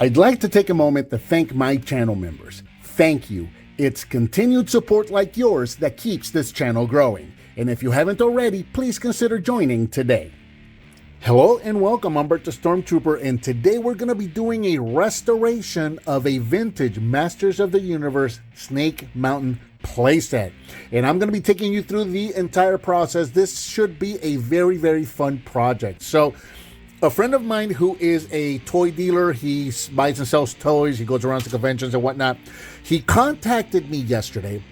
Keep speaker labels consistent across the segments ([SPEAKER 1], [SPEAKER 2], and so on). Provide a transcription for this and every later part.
[SPEAKER 1] I'd like to take a moment to thank my channel members. Thank you. It's continued support like yours that keeps this channel growing. And if you haven't already, please consider joining today. Hello and welcome, I'm Bert the Stormtrooper, and today we're going to be doing a restoration of a vintage Masters of the Universe Snake Mountain playset. And I'm going to be taking you through the entire process. This should be a very, very fun project. So, a friend of mine who is a toy dealer, he buys and sells toys, he goes around to conventions and whatnot, he contacted me yesterday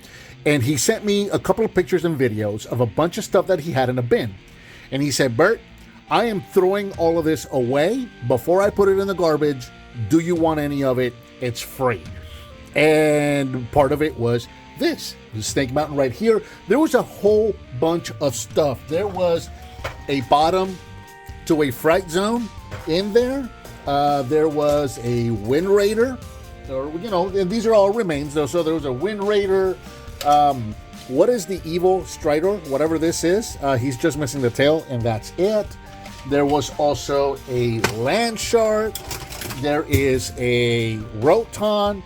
[SPEAKER 1] and he sent me a couple of pictures and videos of a bunch of stuff that he had in a bin. And he said, Bert, I am throwing all of this away before I put it in the garbage. Do you want any of it? It's free. And part of it was this, the Snake Mountain right here. There was a whole bunch of stuff. There was a bottom to a fright zone in there. There was a Wind Raider, or and these are all remains though. So there was a Wind Raider. What is the evil Strider? Whatever this is, he's just missing the tail, and that's it. There was also a Land Shark. There is a Roton.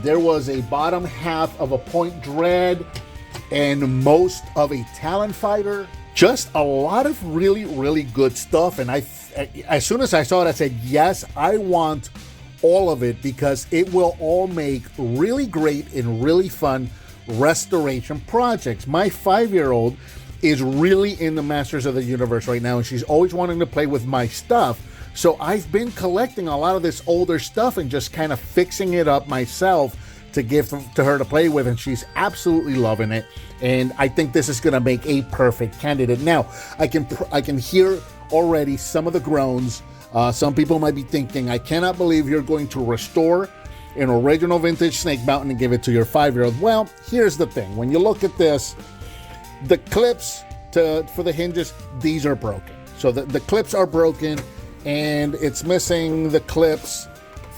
[SPEAKER 1] There was a bottom half of a Point Dread, and most of a Talon Fighter. Just a lot of really, really good stuff. And as soon as I saw it, I said, yes, I want all of it because it will all make really great and really fun restoration projects. My 5-year-old is really in the Masters of the Universe right now, and she's always wanting to play with my stuff. So I've been collecting a lot of this older stuff and just kind of fixing it up myself to give to her to play with, and she's absolutely loving it. And I think this is going to make a perfect candidate. Now, I can hear already some of the groans. Some people might be thinking, I cannot believe you're going to restore an original vintage Snake Mountain and give it to your 5-year-old. Well, here's the thing. When you look at this, the clips for the hinges, these are broken. So the clips are broken, and it's missing the clips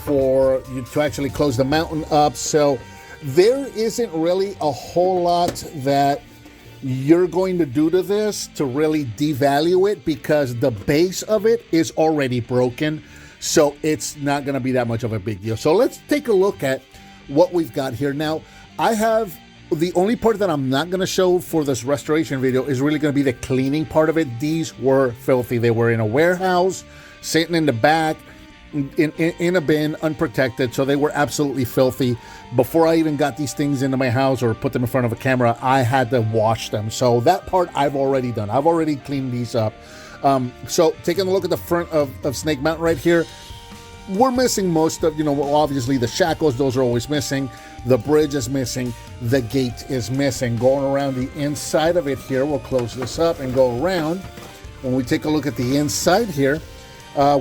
[SPEAKER 1] for you to actually close the mountain up. So there isn't really a whole lot that you're going to do to this to really devalue it, because the base of it is already broken. So it's not going to be that much of a big deal. So let's take a look at what we've got here. Now, I have the only part that I'm not going to show for this restoration video is really going to be the cleaning part of it. These were filthy. They were in a warehouse, sitting in the back, in a bin, unprotected, so they were absolutely filthy. Before I even got these things into my house or put them in front of a camera, I had to wash them. So that part I've already done. I've already cleaned these up. So taking a look at the front of Snake Mountain right here, we're missing most of, obviously the shackles, those are always missing. The bridge is missing. The gate is missing. Going around the inside of it here, we'll close this up and go around. When we take a look at the inside here,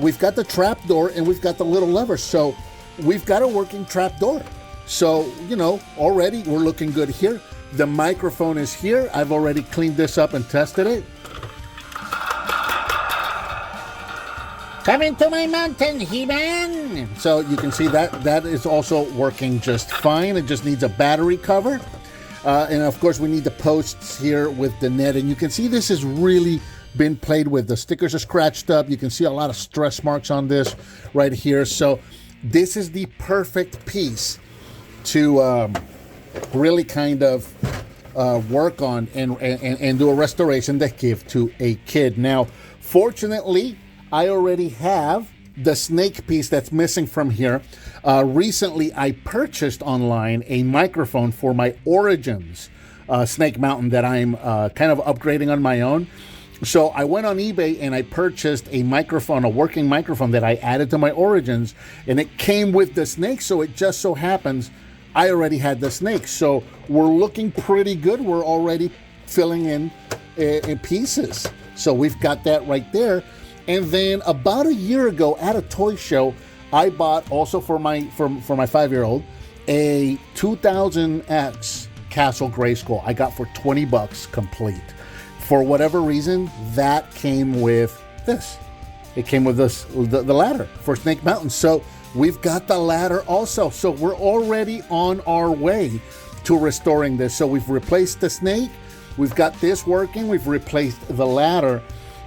[SPEAKER 1] we've got the trap door and we've got the little lever. So we've got a working trap door. So, already we're looking good here. The microphone is here. I've already cleaned this up and tested it. Coming to my mountain, He-Man. So you can see that is also working just fine. It just needs a battery cover. And of course we need the posts here with the net. And you can see this has really been played with. The stickers are scratched up. You can see a lot of stress marks on this right here. So this is the perfect piece to really kind of work on and do a restoration that give to a kid. Now, fortunately, I already have the snake piece that's missing from here. Recently, I purchased online a microphone for my Origins Snake Mountain that I'm kind of upgrading on my own. So I went on eBay and I purchased a microphone, a working microphone that I added to my Origins, and it came with the snake. So it just so happens I already had the snake. So we're looking pretty good. We're already filling in pieces. So we've got that right there. And then about a year ago at a toy show, I bought also for my 5-year-old a 2000X Castle Grayskull. I got for $20 complete. For whatever reason, that came with this. It came with this, the ladder for Snake Mountain. So we've got the ladder also. So we're already on our way to restoring this. So we've replaced the snake. We've got this working. We've replaced the ladder.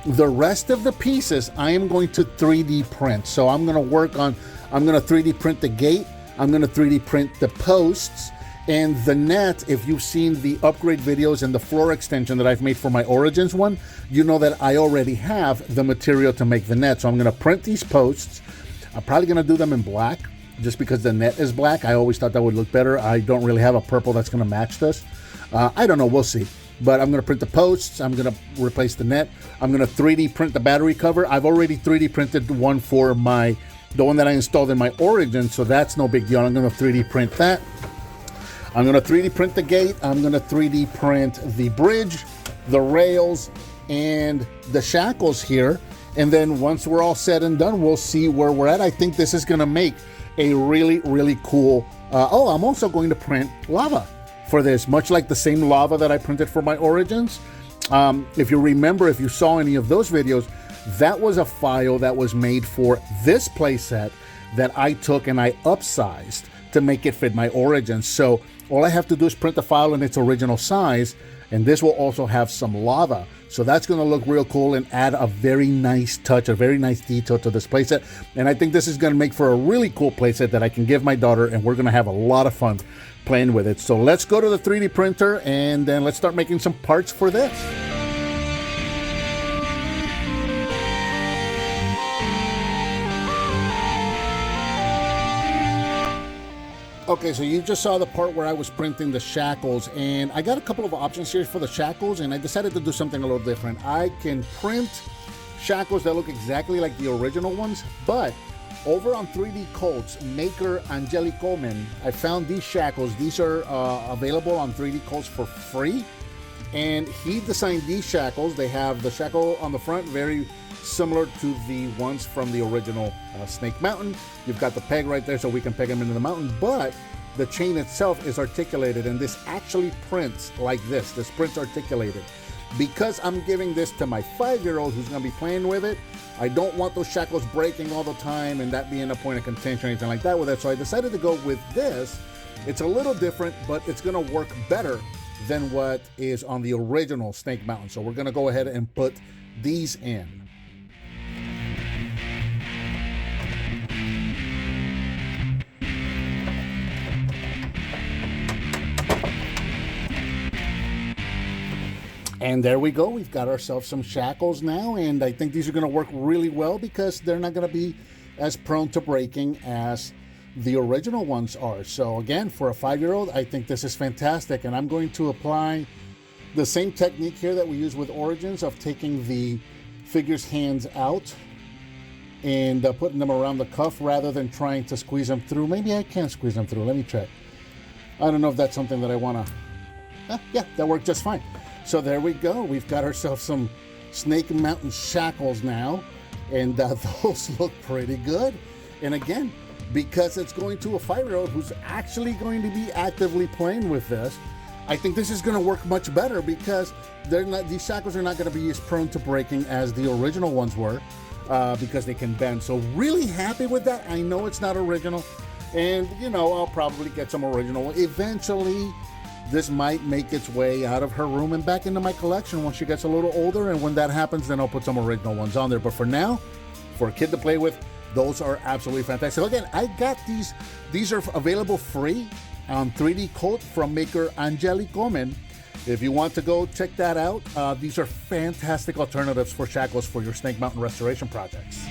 [SPEAKER 1] The rest of the pieces I am going to 3D print. So I'm going to work on I'm going to 3D print the gate. I'm going to 3D print the posts. And the net, if you've seen the upgrade videos and the floor extension that I've made for my Origins one, you know that I already have the material to make the net. So I'm going to print these posts. I'm probably going to do them in black just because the net is black. I always thought that would look better. I don't really have a purple that's going to match this. I don't know. We'll see. But I'm going to print the posts. I'm going to replace the net. I'm going to 3D print the battery cover. I've already 3D printed one for the one that I installed in my Origins, so that's no big deal. I'm going to 3D print that. I'm going to 3D print the gate. I'm going to 3D print the bridge, the rails, and the shackles here. And then once we're all said and done, we'll see where we're at. I think this is going to make a really, really cool... I'm also going to print lava for this, much like the same lava that I printed for my Origins. If you remember, if you saw any of those videos, that was a file that was made for this playset that I took and I upsized to make it fit my Origins. So all I have to do is print the file in its original size, and this will also have some lava. So that's going to look real cool and add a very nice touch, a very nice detail to this playset. And I think this is going to make for a really cool playset that I can give my daughter, and we're going to have a lot of fun playing with it. So let's go to the 3D printer, and then let's start making some parts for this. Okay, so you just saw the part where I was printing the shackles, and I got a couple of options here for the shackles, and I decided to do something a little different. I can print shackles that look exactly like the original ones, but over on 3D Coats, maker Angeli Coleman, I found these shackles. These are available on 3D Coats for free, and he designed these shackles. They have the shackle on the front, very similar to the ones from the original Snake Mountain. You've got the peg right there so we can peg them into the mountain, but the chain itself is articulated, and this actually prints like this. This prints articulated. Because I'm giving this to my 5-year-old who's going to be playing with it, I don't want those shackles breaking all the time and that being a point of contention or anything like that with it. So I decided to go with this. It's a little different, but it's going to work better than what is on the original Snake Mountain. So we're going to go ahead and put these in. And there we go. We've got ourselves some shackles now, and I think these are going to work really well because they're not going to be as prone to breaking as the original ones are. So again, for a 5-year-old, I think this is fantastic, and I'm going to apply the same technique here that we use with Origins of taking the figure's hands out and putting them around the cuff rather than trying to squeeze them through. Maybe I can squeeze them through. Let me check. I don't know if that's something that I want to... yeah, that worked just fine. So there we go. We've got ourselves some Snake Mountain shackles now, and those look pretty good. And again, because it's going to a 5-year-old who's actually going to be actively playing with this, I think this is going to work much better because these shackles are not going to be as prone to breaking as the original ones were because they can bend. So really happy with that. I know it's not original, and you know, I'll probably get some original eventually. This might make its way out of her room and back into my collection once she gets a little older, and when that happens, then I'll put some original ones on there. But for now, for a kid to play with, those are absolutely fantastic. Again, I got these. These are available free on 3D Coat from maker Angeli Coleman. If you want to go check that out, these are fantastic alternatives for shackles for your Snake Mountain restoration projects.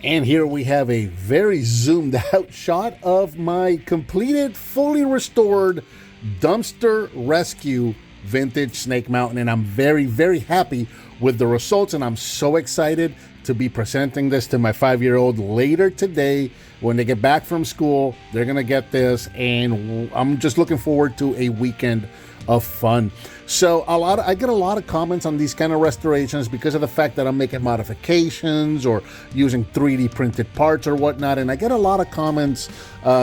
[SPEAKER 1] And here we have a very zoomed out shot of my completed, fully restored dumpster rescue vintage Snake Mountain. And I'm very, very happy with the results. And I'm so excited to be presenting this to my 5-year-old later today. When they get back from school, they're going to get this. And I'm just looking forward to a weekend of fun. So I get a lot of comments on these kind of restorations because of the fact that I'm making modifications or using 3D printed parts or whatnot. And I get a lot of comments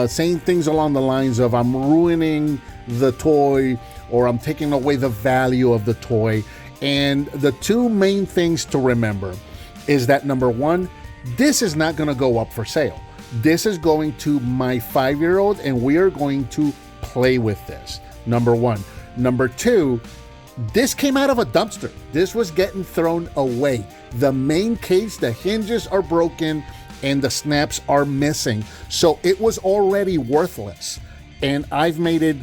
[SPEAKER 1] saying things along the lines of I'm ruining the toy or I'm taking away the value of the toy. And the two main things to remember is that, number one, this is not going to go up for sale. This is going to my 5-year-old and we are going to play with this. Number one. Number two, this came out of a dumpster. This was getting thrown away. The main case, the hinges are broken and the snaps are missing. So it was already worthless. And I've made it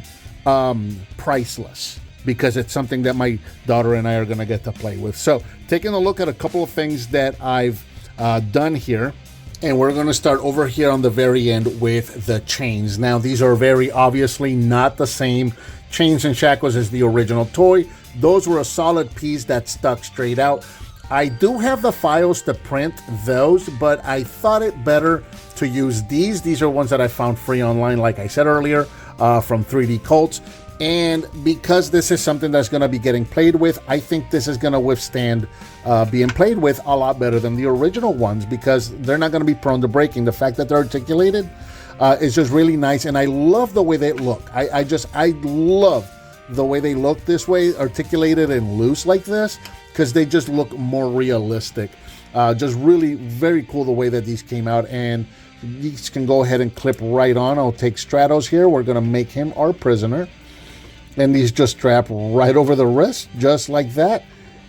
[SPEAKER 1] priceless because it's something that my daughter and I are going to get to play with. So taking a look at a couple of things that I've done here. And we're going to start over here on the very end with the chains. Now, these are very obviously not the same chains and shackles as the original toy. Those were a solid piece that stuck straight out. I do have the files to print those, but I thought it better to use these. These are ones that I found free online, like I said earlier, from 3D Cults. And because this is something that's going to be getting played with, I think this is going to withstand being played with a lot better than the original ones because they're not going to be prone to breaking. The fact that they're articulated is just really nice, and I love the way they look. I love the way they look this way, articulated and loose like this, because they just look more realistic. Just really very cool the way that these came out, and these can go ahead and clip right on. I'll take Stratos here. We're going to make him our prisoner. And these just strap right over the wrist, just like that.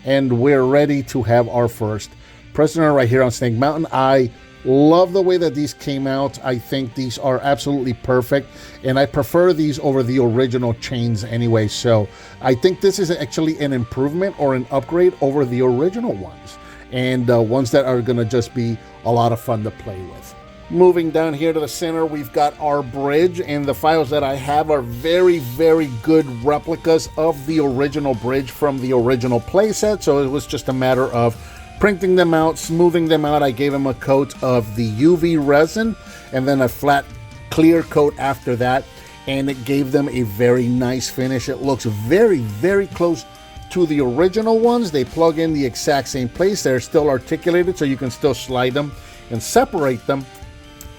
[SPEAKER 1] And we're ready to have our first prisoner right here on Snake Mountain. I love the way that these came out. I think these are absolutely perfect. And I prefer these over the original chains anyway. So I think this is actually an improvement or an upgrade over the original ones. And ones that are going to just be a lot of fun to play with. Moving down here to the center, we've got our bridge, and the files that I have are very, very good replicas of the original bridge from the original playset. So it was just a matter of printing them out, smoothing them out. I gave them a coat of the UV resin and then a flat clear coat after that, and it gave them a very nice finish. It looks very, very close to the original ones. They plug in the exact same place. They're still articulated, so you can still slide them and separate them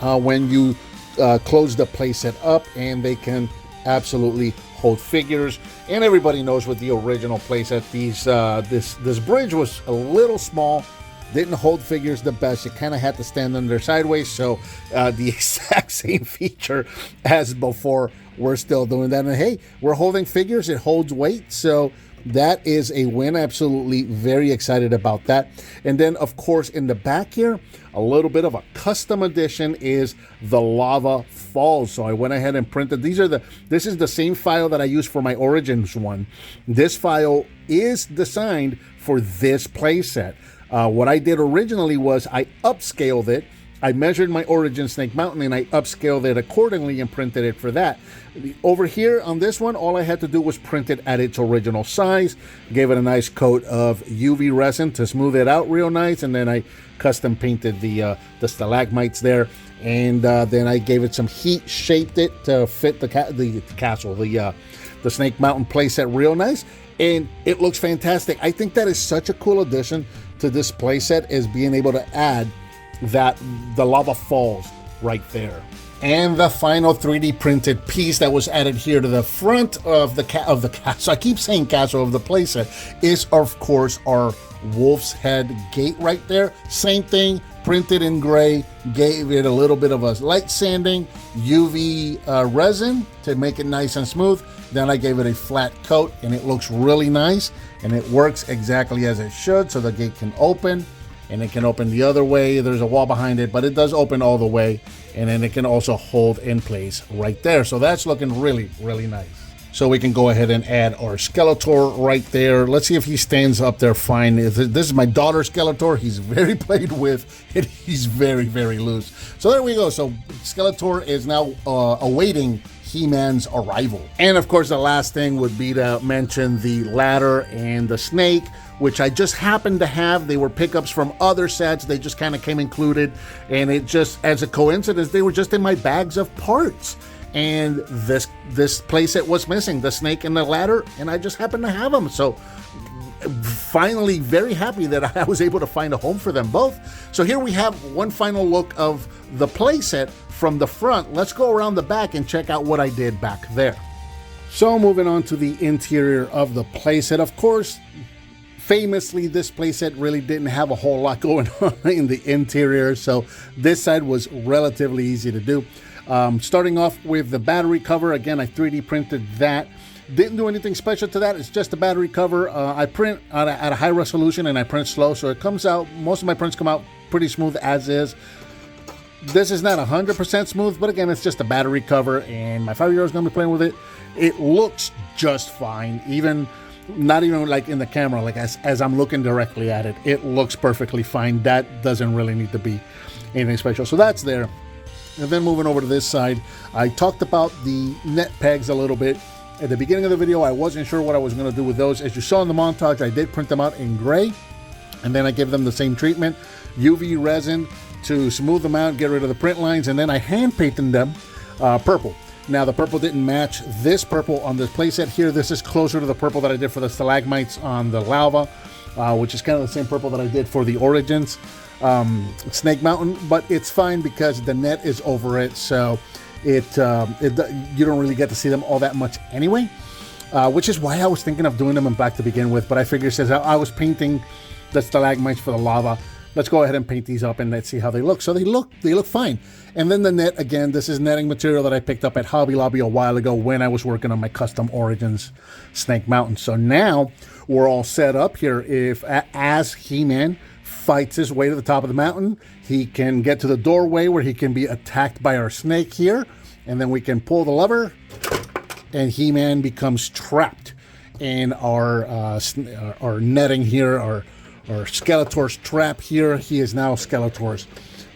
[SPEAKER 1] when you close the playset up, and they can absolutely hold figures. And everybody knows with the original playset, this bridge was a little small, didn't hold figures the best. You kind of had to stand under sideways. So the exact same feature as before, we're still doing that. And hey, we're holding figures, it holds weight, so that is a win. Absolutely very excited about that. And then, of course, in the back here, a little bit of a custom edition is the lava falls. So I went ahead and printed. This is the same file that I used for my Origins one. This file is designed for this playset. What I did originally was I upscaled it. I measured my Origin Snake Mountain and I upscaled it accordingly and printed it for that. Over here on this one, all I had to do was print it at its original size. Gave it a nice coat of UV resin to smooth it out real nice, and then I custom painted the stalagmites there. And then I gave it some heat, shaped it to fit the castle, the Snake Mountain playset real nice, and it looks fantastic. I think that is such a cool addition to this playset, is being able to add the lava falls right there. And the final 3D printed piece that was added here to the front of the castle, I keep saying castle, of the playset, is of course our wolf's head gate right there. Same thing, printed in gray, gave it a little bit of a light sanding, UV resin to make it nice and smooth. Then I gave it a flat coat, and it looks really nice, and it works exactly as it should. So the gate can open, and it can open the other way. There's a wall behind it, but it does open all the way, and then it can also hold in place right there. So that's looking really, really nice. So we can go ahead and add our Skeletor right there. Let's see if he stands up there fine. This is my daughter's Skeletor. He's very played with, and he's very, very loose. So there we go. So Skeletor is now awaiting He-Man's arrival. And of course, the last thing would be to mention the ladder and the snake, which I just happened to have. They were pickups from other sets. They just kind of came included. And it just, as a coincidence, they were just in my bags of parts. And this playset was missing, the snake and the ladder, and I just happened to have them. So finally very happy that I was able to find a home for them both. So here we have one final look of the playset from the front. Let's go around the back and check out what I did back there. So moving on to the interior of the playset. Of course, famously, this playset really didn't have a whole lot going on in the interior, so this side was relatively easy to do. Starting off with the battery cover, again, I 3D printed that. Didn't do anything special to that. It's just a battery cover. I print at a high resolution and I print slow, so it comes out, most of my prints come out pretty smooth as is. This is not 100% smooth, but again, it's just a battery cover, and my 5-year-old is going to be playing with it. It looks just fine, not even like in the camera, like as I'm looking directly at it, it looks perfectly fine. That doesn't really need to be anything special. So that's there. And then moving over to this side, I talked about the net pegs a little bit. At the beginning of the video, I wasn't sure what I was going to do with those. As you saw in the montage, I did print them out in gray, and then I gave them the same treatment, UV resin to smooth them out, get rid of the print lines, and then I hand painted them purple. Now, the purple didn't match this purple on this playset here. This is closer to the purple that I did for the stalagmites on the lava, which is kind of the same purple that I did for the Origins Snake Mountain, but it's fine because the net is over it, so you don't really get to see them all that much anyway, which is why I was thinking of doing them in black to begin with. But I figured, since I was painting the stalagmites for the lava, let's go ahead and paint these up and let's see how they look. So they look fine. And then the net, again, this is netting material that I picked up at Hobby Lobby a while ago when I was working on my custom Origins Snake Mountain. So now we're all set up here. As He-Man fights his way to the top of the mountain, he can get to the doorway where he can be attacked by our snake here, and then we can pull the lever and He-Man becomes trapped in our netting here, our Skeletor's trap here. He is now Skeletor's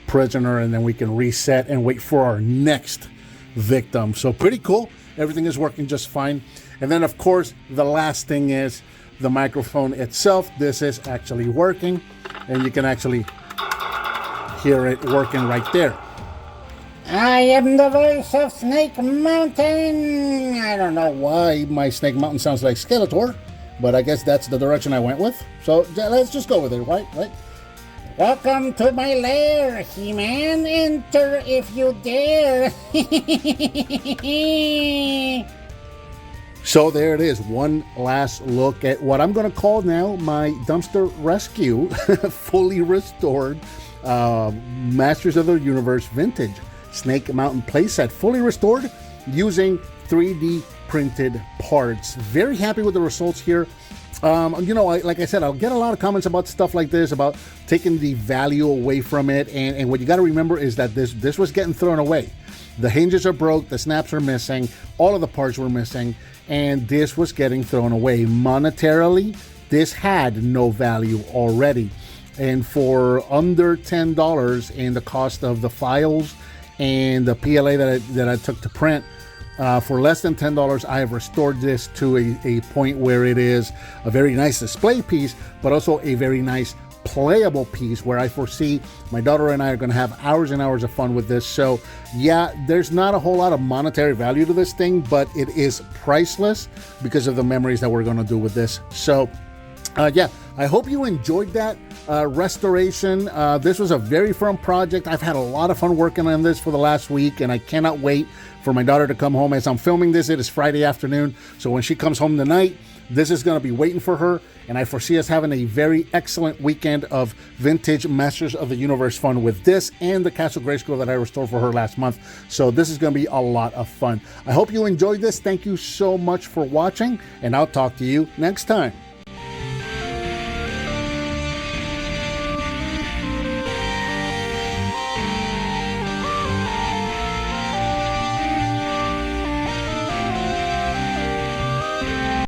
[SPEAKER 1] prisoner, and then we can reset and wait for our next victim. So pretty cool. Everything is working just fine. And then, of course, the last thing is the microphone itself. This is actually working, and you can actually hear it working right there.
[SPEAKER 2] I am the voice of Snake Mountain.
[SPEAKER 1] I don't know why my Snake Mountain sounds like Skeletor, but I guess that's the direction I went with. So let's just go with it, right?
[SPEAKER 2] Welcome to my lair, He-Man. Enter if you dare.
[SPEAKER 1] So there it is. One last look at what I'm going to call now my dumpster rescue, fully restored Masters of the Universe vintage Snake Mountain playset, fully restored using 3D printed parts. Very happy with the results here. Like I said, I'll get a lot of comments about stuff like this, about taking the value away from it. And what you got to remember is that this was getting thrown away. The hinges are broke, the snaps are missing, all of the parts were missing, and this was getting thrown away. Monetarily, this had no value already. And for under $10 in the cost of the files and the PLA that I took to print, for less than $10, I have restored this to a point where it is a very nice display piece, but also a very nice playable piece where I foresee my daughter and I are going to have hours and hours of fun with this. So yeah, there's not a whole lot of monetary value to this thing, but it is priceless because of the memories that we're going to do with this. So yeah, I hope you enjoyed that restoration. This was a very fun project. I've had a lot of fun working on this for the last week, and I cannot wait for my daughter to come home. As I'm filming this, it is Friday afternoon, so when she comes home tonight, this is going to be waiting for her, and I foresee us having a very excellent weekend of vintage Masters of the Universe fun with this and the Castle Grayskull that I restored for her last month. So this is going to be a lot of fun. I hope you enjoyed this. Thank you so much for watching, and I'll talk to you next time.